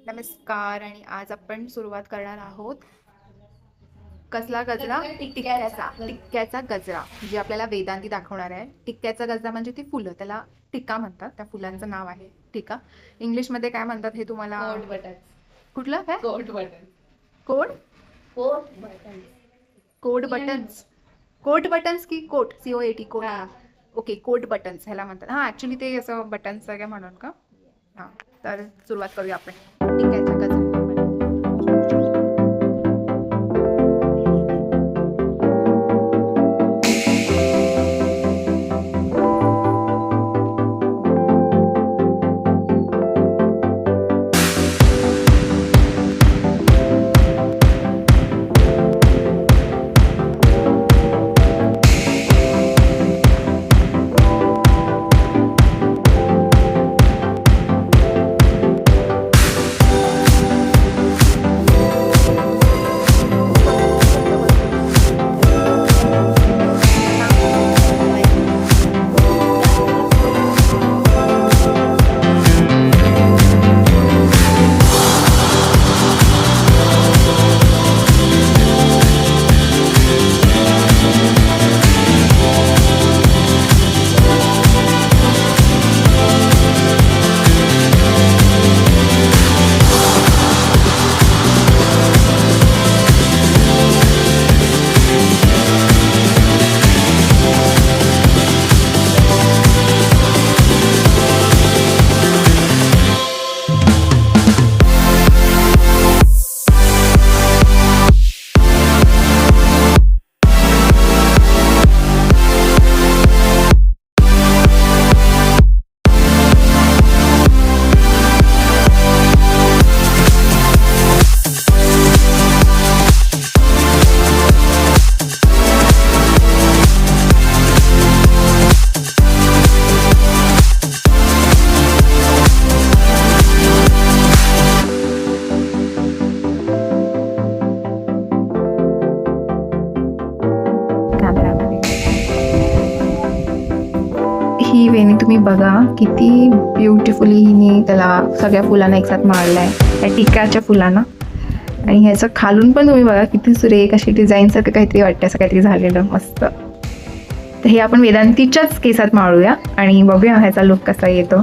नमस्कार. आणि आज आपण सुरुवात करणार आहोत कसला गजरा? टिक्क्याचा गजरा जे आपल्याला वेदांती दाखवणार आहे. टिक्क्याचा गजरा म्हणजे ती फुलं, त्याला टिक्का म्हणतात. त्या फुलांचं नाव आहे टिक्का. इंग्लिशमध्ये काय म्हणतात हे तुम्हाला? Coat button. कुठलं काय? Coat button. Code coat button. Code buttons. Coat buttons की कोट COAT कोट? हा. ओके, कोट बटन्स ह्याला म्हणतात. हां, ॲक्च्युली ते असं बटन्स वगैरे म्हणून का? हां, तर सुरुवात करूया आपण टिक्क्याच्या गजरा. ही वेणी तुम्ही बघा, किती ब्युटिफुली हिने त्याला सगळ्या फुलांना एकसाथ मारलाय, त्या टिक्क्याच्या फुलांना. आणि ह्याचं खालून पण तुम्ही बघा, किती सुरेख अशी डिझाईनसारखं काहीतरी वाटतं, असं काहीतरी झालेलं मस्त. तर हे आपण वेदांतीच्याच केसात माळूया आणि बघूया ह्याचा लुक कसा येतो.